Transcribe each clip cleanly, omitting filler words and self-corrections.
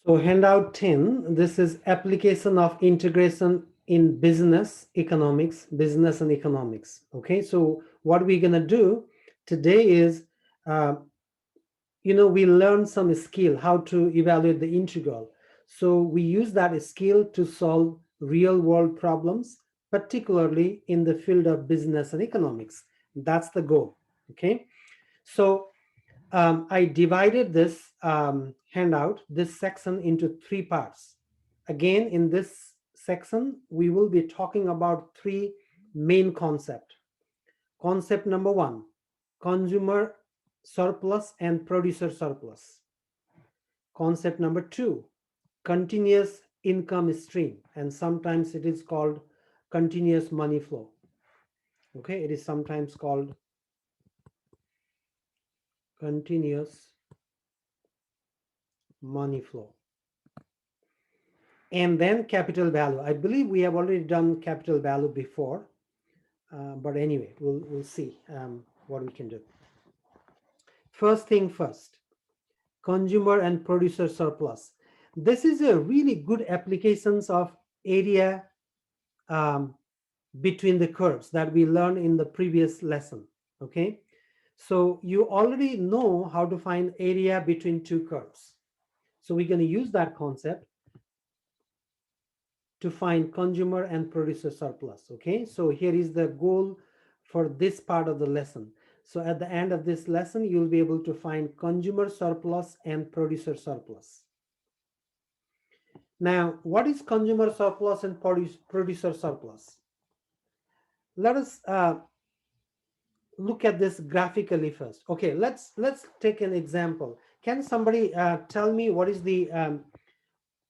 So handout 10, this is application of integration in business and economics. Okay, so what we're gonna do today is, we learn some skill, how to evaluate the integral. So we use that skill to solve real world problems, particularly in the field of business and economics. That's the goal, okay? So I divided this handout, this section, into three parts. Again, in this section, we will be talking about three main concepts. Concept number one, consumer surplus and producer surplus. Concept number two, continuous income stream, and sometimes it is called continuous money flow. Okay, it is sometimes called continuous money flow. And then capital value. I believe we have already done capital value before, but anyway, we'll see what we can do. First thing first, consumer and producer surplus. This is a really good applications of area between the curves that we learned in the previous lesson. Okay, so you already know how to find area between two curves. So we're going to use that concept to find consumer and producer surplus. Okay, so here is the goal for this part of the lesson. So at the end of this lesson, you'll be able to find consumer surplus and producer surplus. Now, what is consumer surplus and producer surplus? Let us look at this graphically first. Okay, let's take an example. Can somebody tell me what is the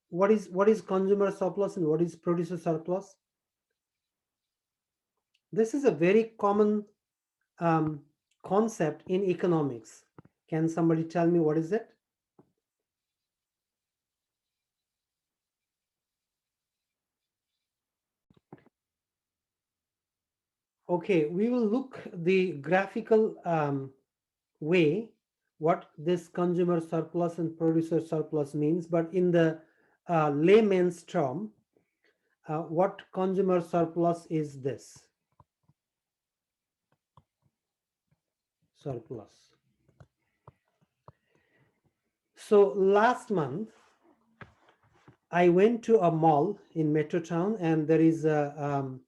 what is consumer surplus and what is producer surplus? This is a very common concept in economics. Can somebody tell me what is it? Okay, we will look the graphical way what this consumer surplus and producer surplus means, but in the layman's term, what consumer surplus is this? Surplus. So last month, I went to a mall in Metrotown, and there is a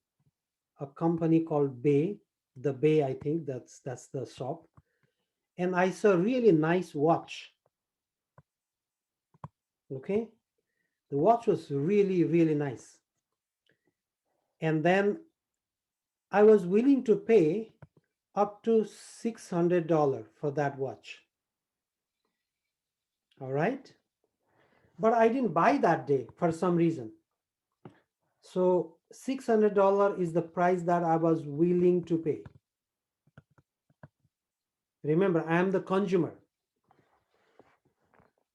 company called Bay, the Bay, I think that's the shop, and I saw a really nice watch. Okay, the watch was really nice, and then I was willing to pay up to $600 for that watch. All right, but I didn't buy that day for some reason. So $600 is the price that I was willing to pay. Remember, I am the consumer.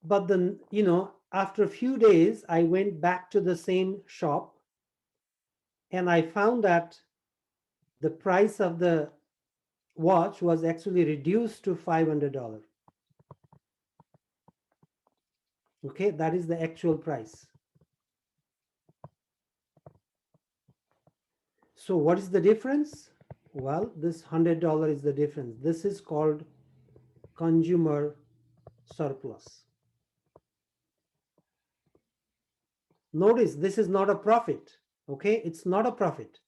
But then, after a few days, I went back to the same shop and I found that the price of the watch was actually reduced to $500. Okay, that is the actual price. So what is the difference? Well, this $100 is the difference. This is called consumer surplus. Notice this is not a profit. Okay, it's not a profit,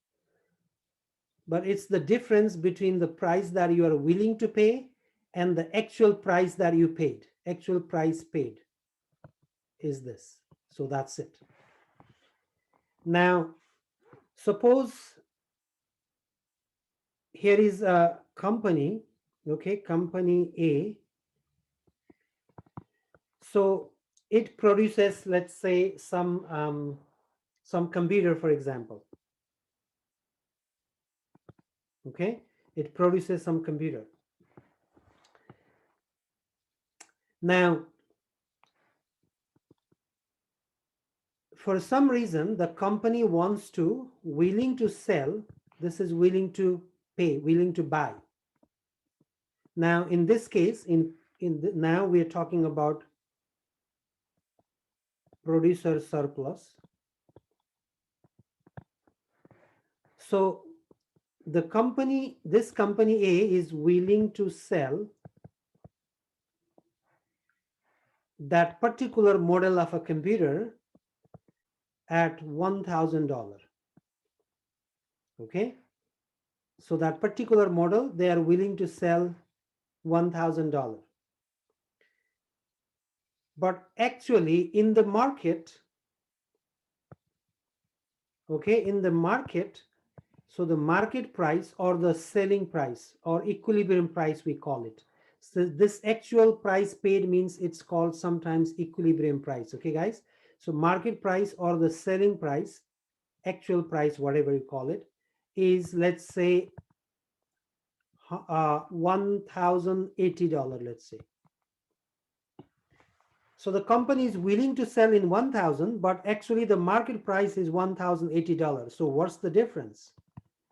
but it's the difference between the price that you are willing to pay and the actual price that you paid. Actual price paid is this. So that's it. Now, suppose here is a company, okay, company A. So it produces, let's say, some computer, for example. Okay, it produces some computer. Now, for some reason, the company wants to, willing to sell, this is willing to pay, willing to buy. Now, in this case, now we are talking about producer surplus. So this company A is willing to sell that particular model of a computer at $1,000. Okay, so that particular model they are willing to sell $1,000. But actually in the market, okay, in the market, so the market price or the selling price or equilibrium price we call it. So this actual price paid means it's called sometimes equilibrium price. Okay guys, so market price or the selling price, actual price, whatever you call it, is, let's say, $1,080, let's say. So the company is willing to sell in 1,000, but actually the market price is $1,080. So what's the difference?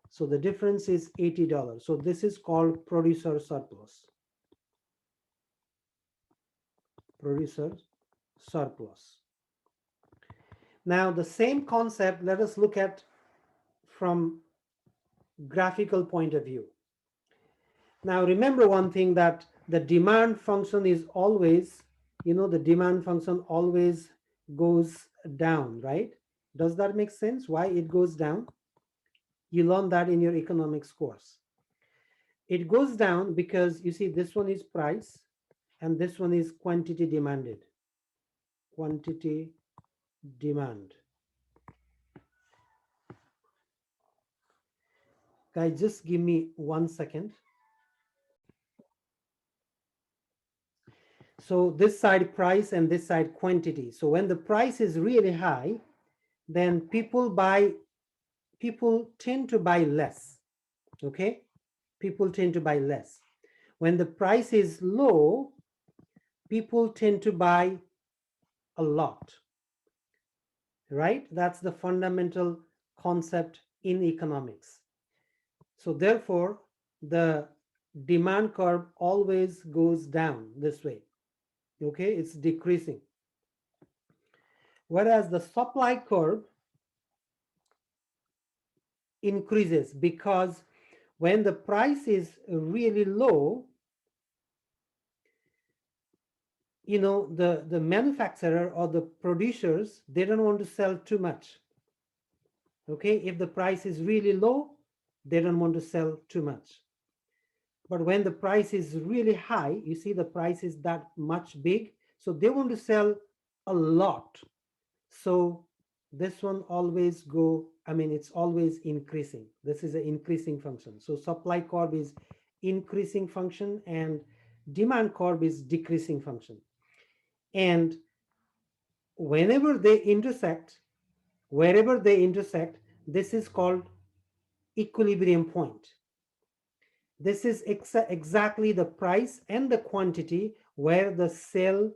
So the difference is $80. So this is called producer surplus. Producer surplus. Now the same concept, let us look at from graphical point of view. Now remember one thing, that the demand function is always, the demand function always goes down, right? Does that make sense? Why it goes down? You learned that in your economics course. It goes down because you see this one is price and this one is quantity demanded. Quantity demand. Guys, just give me 1 second. So this side price and this side quantity. So when the price is really high, then people tend to buy less. Okay, people tend to buy less. When the price is low, people tend to buy a lot, right? That's the fundamental concept in economics. So therefore the demand curve always goes down this way. Okay, it's decreasing, whereas the supply curve increases, because when the price is really low, the manufacturer or the producers, they don't want to sell too much. Okay, if the price is really low, they don't want to sell too much. But when the price is really high, you see the price is that much big, so they want to sell a lot. So this one always it's always increasing. This is an increasing function. So supply curve is increasing function and demand curve is decreasing function. And wherever they intersect, this is called equilibrium point. This is exactly the price and the quantity where the sell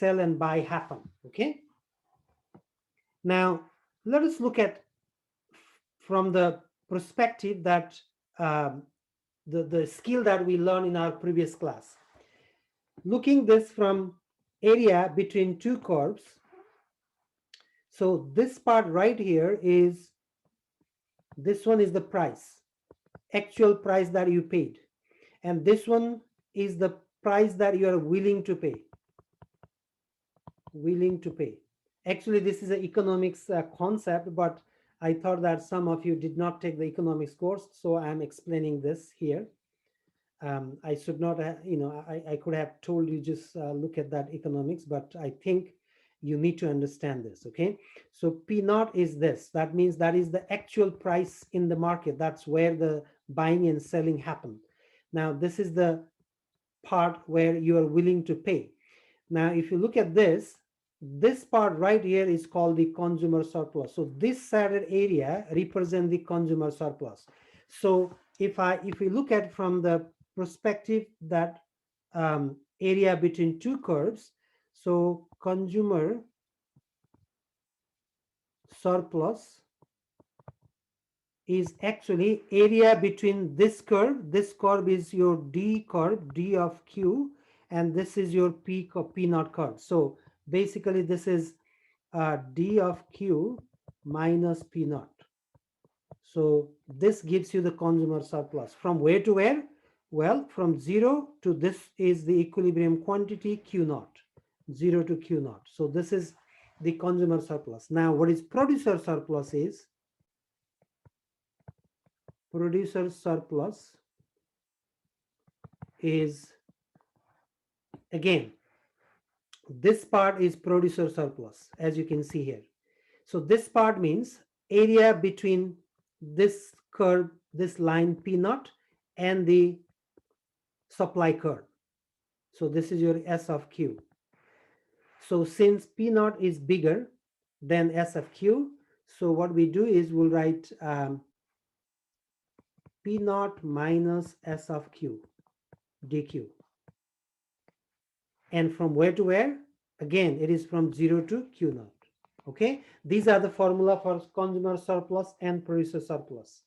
and buy happen. Okay, now let us look at from the perspective that the skill that we learned in our previous class. Looking this from area between two curves. So this part right here is, this one is the price, actual price that you paid, and this one is the price that you are willing to pay. Actually this is an economics concept, but I thought that some of you did not take the economics course, so I'm explaining this here. I should not, I could have told you just look at that economics, but I think you need to understand this. Okay, so P naught is this. That means that is the actual price in the market. That's where the buying and selling happen. Now this is the part where you are willing to pay. Now if you look at this part right here is called the consumer surplus. So this shaded area represents the consumer surplus. So if we look at from the perspective that area between two curves, so consumer surplus is actually area between this curve is your D curve, D of Q, and this is your P naught curve. So Basically, this is D of Q minus P naught. So this gives you the consumer surplus. From where to where? Well, from 0 to this is the equilibrium quantity Q naught, 0 to Q naught. So this is the consumer surplus. Now, what is producer surplus is, producer surplus is, again, this part is producer surplus, as you can see here. So this part means area between this curve, this line P naught, and the supply curve. So this is your S of Q. So since P naught is bigger than S of Q, so what we do is we'll write P naught minus S of Q dq. And from where to where? Again, it is from 0 to Q naught. Okay, these are the formula for consumer surplus and producer surplus.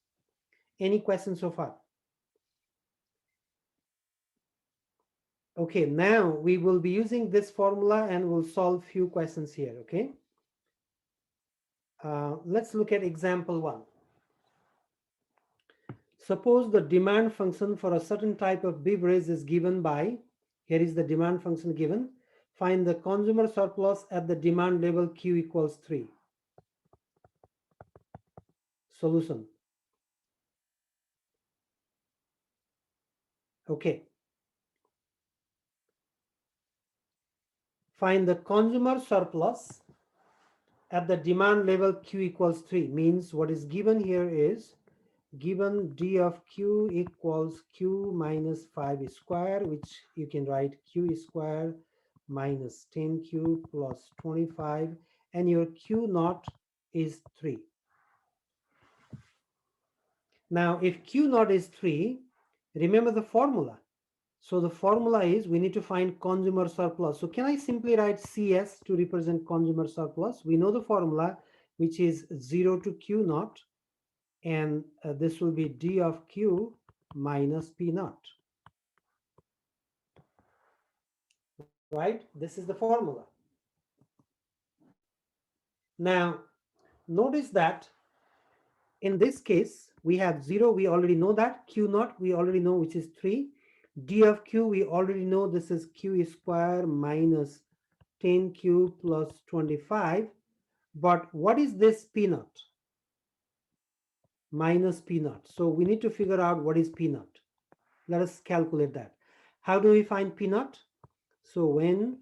Any questions so far? Okay, now we will be using this formula and we'll solve few questions here. Okay, let's look at example 1. Suppose the demand function for a certain type of beverage is given by, here is the demand function given, find the consumer surplus at the demand level Q equals 3. Solution. Okay. Find the consumer surplus at the demand level Q equals 3. Means what is given here is, given D of Q equals Q minus 5 square, which you can write Q square minus 10Q plus 25, and your Q naught is 3. Now, if Q naught is 3, remember the formula. So the formula is we need to find consumer surplus. So can I simply write CS to represent consumer surplus? We know the formula, which is 0 to Q naught, and this will be D of Q minus P naught. Right? This is the formula. Now, notice that in this case, we have 0, we already know that. Q naught, we already know, which is 3. D of Q, we already know this is Q square minus 10Q plus 25. But what is this P naught? Minus P naught. So we need to figure out what is P naught. Let us calculate that. How do we find P naught? So when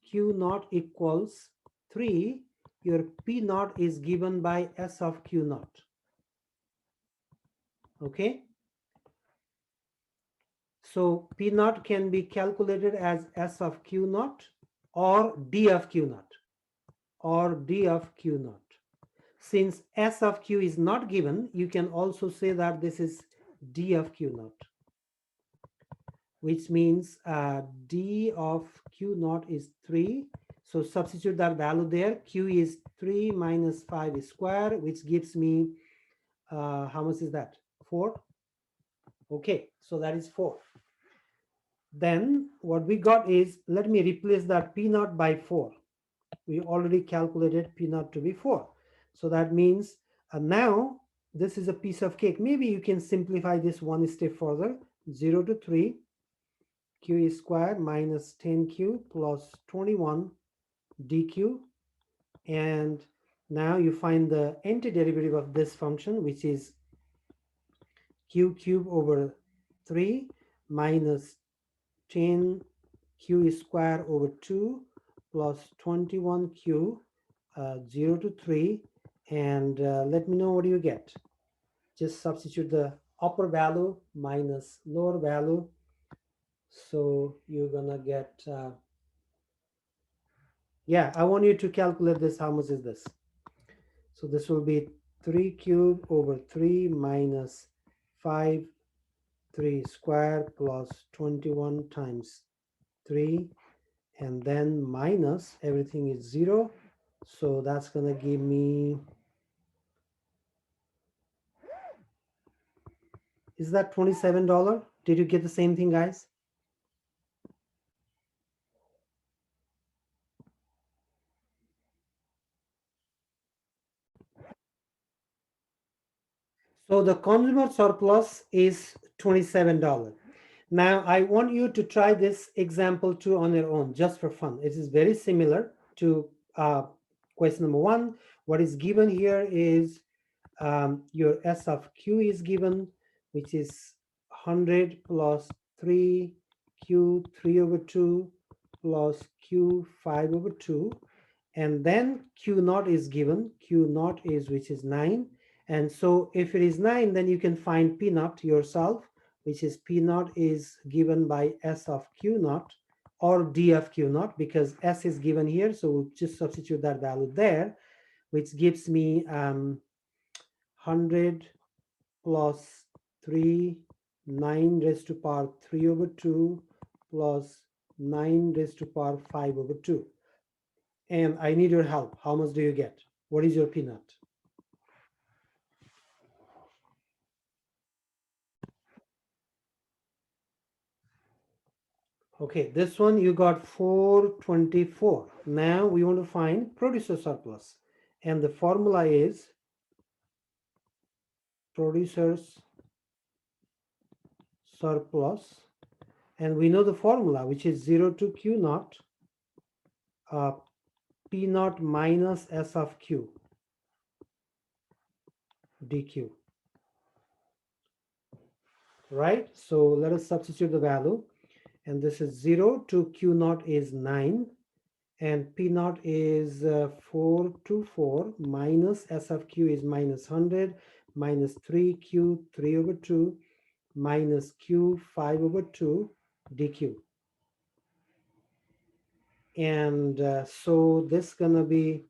Q naught equals 3, your P naught is given by S of Q naught. Okay. So P naught can be calculated as S of Q naught or D of Q naught or D of Q naught. Since S of Q is not given, you can also say that this is D of Q naught, which means D of Q naught is 3. So substitute that value there. Q is 3 minus 5 square, which gives me, how much is that? 4. Okay, so that is 4. Then what we got is, let me replace that P naught by 4. We already calculated P naught to be 4. So that means now this is a piece of cake. Maybe you can simplify this one step further. 0 to 3, Q squared minus 10Q plus 21 dq. And now you find the antiderivative of this function, which is Q cube over 3 minus 10Q squared over 2 plus 21Q, 0 to 3, and let me know what you get. Just substitute the upper value minus lower value. So you're gonna get, yeah, I want you to calculate this. How much is this? So this will be 3 cube over 3 minus 5, 3 square plus 21 times 3, and then minus, everything is 0. So that's gonna give me, is that $27? Did you get the same thing, guys? So the consumer surplus is $27. Now I want you to try this example too on your own, just for fun. It is very similar to question number one. What is given here is your S of Q is given, which is 100 plus 3Q 3 over 2 plus Q 5 over 2. And then Q naught is given. Q naught is, which is 9. And so if it is 9, then you can find P naught yourself, which is P naught is given by S of Q naught or D of Q naught, because S is given here. So we'll just substitute that value there, which gives me 100 plus 3, 9 raised to power 3 over 2 plus 9 raised to power 5 over 2. And I need your help. How much do you get? What is your P naught? Okay, this one you got 424. Now we want to find producer surplus. And the formula is producer's surplus. And we know the formula, which is 0 to Q naught, P naught minus S of Q, dq. Right? So let us substitute the value. And this is 0 to Q naught is 9. And P naught is 424 minus S of Q is minus 100 minus 3Q 3 over 2 minus Q 5 over 2 dq. And so this is gonna be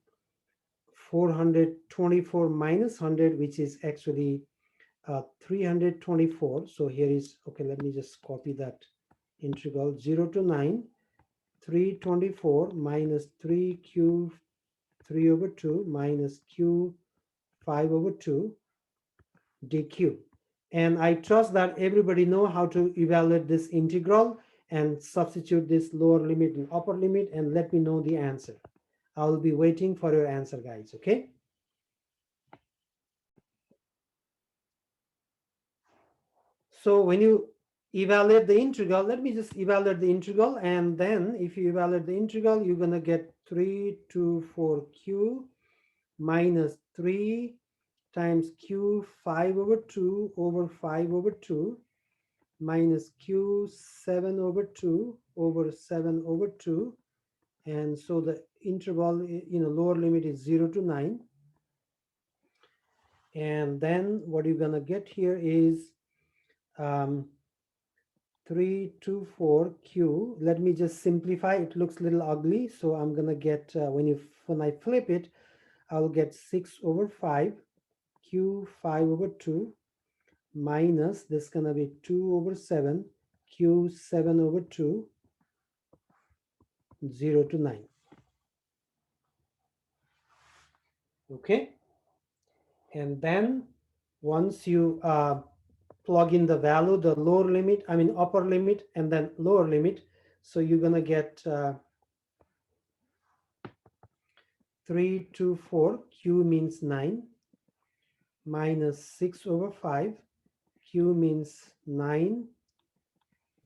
424 minus 100, which is actually 324. So here is, okay, let me just copy that integral. 0 to 9, 324 minus 3Q 3 over 2 minus Q 5 over 2 dq. And I trust that everybody know how to evaluate this integral and substitute this lower limit and upper limit, and let me know the answer. I will be waiting for your answer, guys, okay? So when you evaluate the integral, let me just evaluate the integral, and then if you evaluate the integral, you're going to get 324Q minus 3 times Q 5 over 2 over 5 over 2 minus Q 7 over 2 over 7 over 2. And so the interval, lower limit is 0 to 9. And then what you're going to get here is 324Q. Let me just simplify. It looks a little ugly. So I'm going to get, when I flip it, I'll get 6 over 5, Q 5 over 2, minus this is going to be 2 over 7, Q 7 over 2, 0 to 9. Okay. And then once you plug in the value, the lower limit, upper limit, and then lower limit. So you're going to get 324, Q means 9, minus 6 over 5, Q means 9,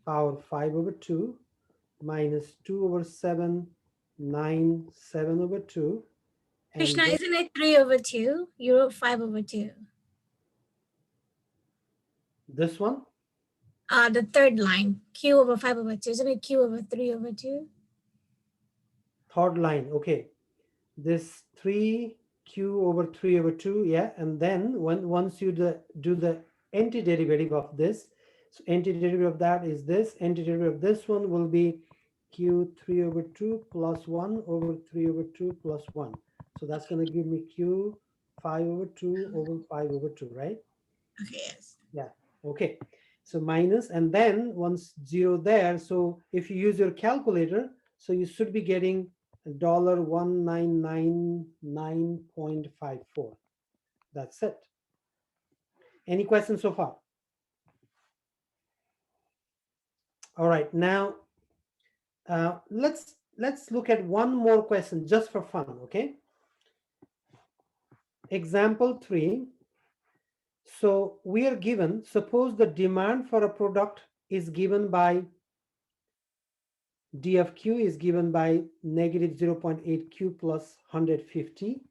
power 5 over 2, minus 2 over 7, 9, 7 over 2. Krishna, isn't it 3 over 2? You wrote 5 over 2. This one? The third line, Q over 5 over 2. Isn't it Q over 3 over 2? Third line, okay. This 3Q over 3 over 2, yeah. And then once you do the antiderivative of this, so antiderivative of that is this, antiderivative of this one will be Q 3 over 2 plus 1 over 3 over 2 plus 1. So that's going to give me Q 5 over 2 over 5 over 2, right? Okay, yes. Yeah, okay. So minus, and then once 0 there, so if you use your calculator, so you should be getting $1999.54. That's it. Any questions so far? All right, now let's look at one more question just for fun, okay? Example 3. So we are given, suppose the demand for a product is given by D of Q is given by negative 0.8 Q plus 150,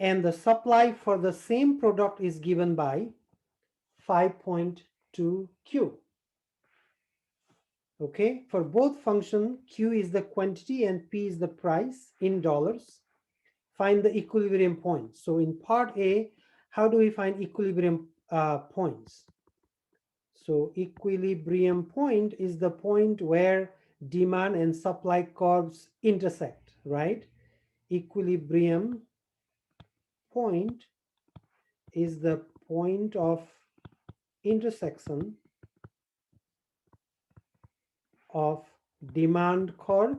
and the supply for the same product is given by 5.2 Q. Okay, for both function, Q is the quantity and P is the price in dollars. Find the equilibrium point. So in part A, how do we find equilibrium points? So equilibrium point is the point where demand and supply curves intersect, right? Equilibrium point is the point of intersection of demand curve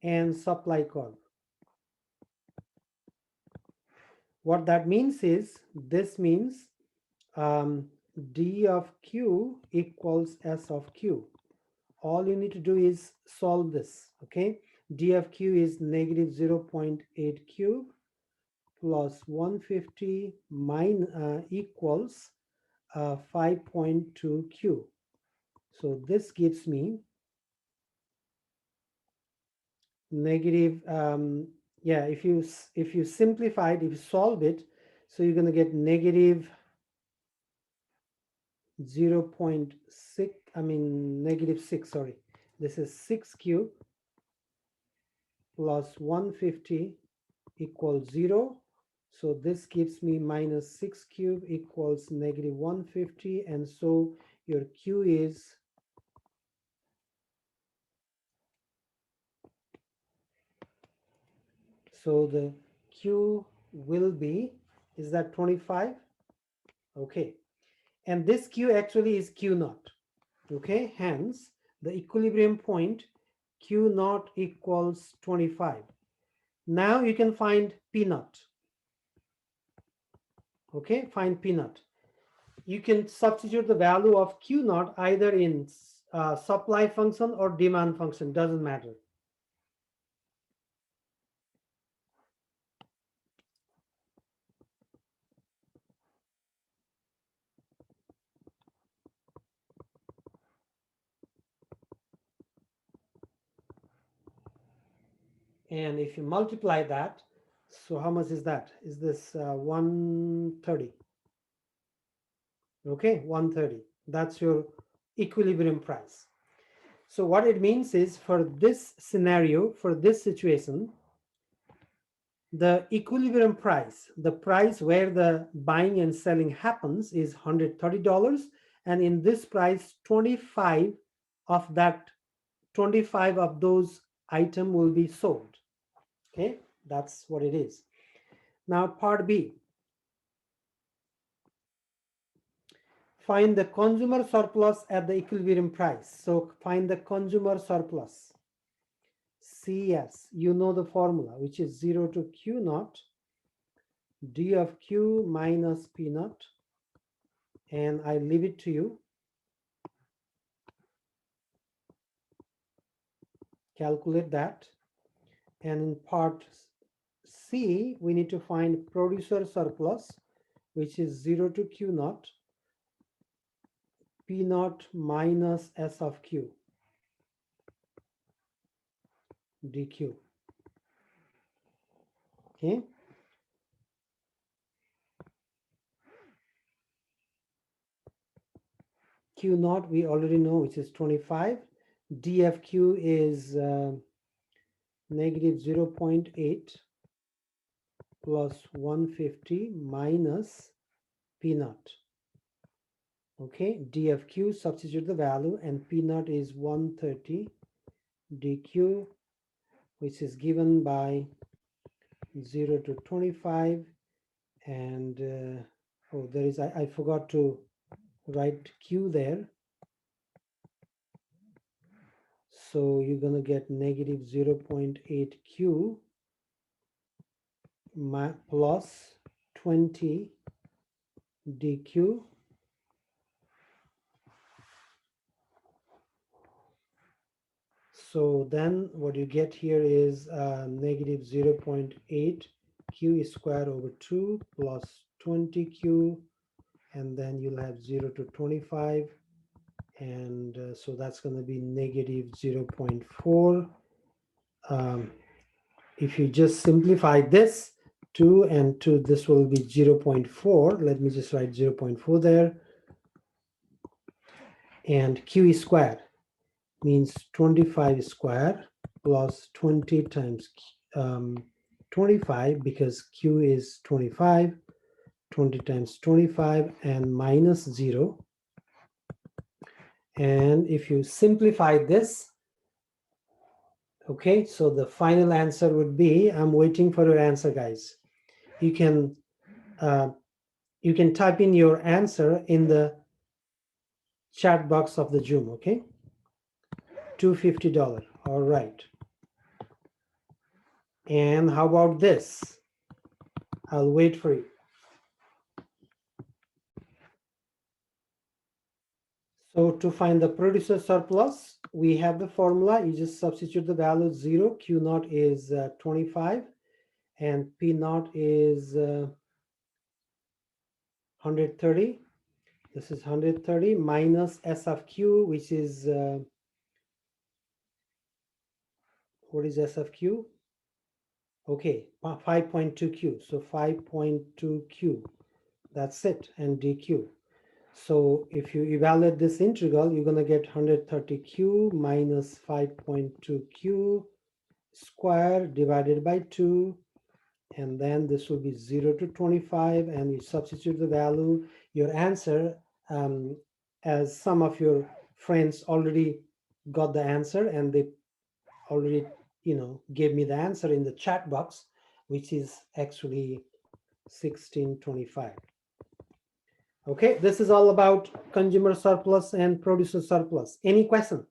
and supply curve. What that means is, this means D of Q equals S of Q. All you need to do is solve this, okay? D of Q is negative 0.8 cube plus 150 equals 5.2 Q. So this gives me negative, yeah, if you simplify it, if you solve it, so you're going to get negative 0.6, negative 6, sorry. This is 6 cube plus 150 equals 0. So this gives me minus 6 cube equals negative 150. And so your Q is so the Q will be, is that 25? Okay. And this Q actually is Q naught. Okay. Hence, the equilibrium point Q naught equals 25. Now you can find P naught. Okay, find P naught. You can substitute the value of Q naught either in supply function or demand function, doesn't matter. And if you multiply that, so how much is that? Is this 130? Okay, 130. That's your equilibrium price. So what it means is, for this scenario, for this situation, the equilibrium price, the price where the buying and selling happens, is $130. And in this price, 25 of that, 25 of those item will be sold. Okay, that's what it is. Now part B. Find the consumer surplus at the equilibrium price. So find the consumer surplus. CS, you know the formula, which is 0 to Q naught, D of Q minus P naught. And I leave it to you. Calculate that. And in part C, we need to find producer surplus, which is 0 to Q naught, P naught minus S of Q, dq. Okay. Q naught we already know, which is 25. DFQ is negative 0.8 plus 150 minus P naught. Okay, DFQ, substitute the value, and P naught is 130 dq, which is given by 0 to 25. And oh, there is, I forgot to write Q there. So you're going to get negative 0.8 Q plus 20 dq. So then what you get here is negative 0.8 q squared over 2 plus 20q, and then you'll have 0 to 25, and so that's going to be negative 0.4. If you just simplify this, 2 and 2, this will be 0.4. Let me just write 0.4 there. And q squared means 25 squared plus 20 times 25, because q is 25, 20 times 25, and minus 0. And if you simplify this, okay, so the final answer would be, I'm waiting for your answer, guys. You can type in your answer in the chat box of the Zoom, okay? $250. All right. And how about this? I'll wait for you. So to find the producer surplus, we have the formula. You just substitute the value 0. Q naught is 25, and P naught is 130. This is 130 minus S of Q, which is, what is S of Q? Okay, 5.2Q. So 5.2Q. That's it, and DQ. So if you evaluate this integral, you're going to get 130Q minus 5.2Q squared divided by 2. And then this will be 0 to 25, and you substitute the value. Your answer, as some of your friends already got the answer, and they already, gave me the answer in the chat box, which is actually 1625. Okay, this is all about consumer surplus and producer surplus. Any question?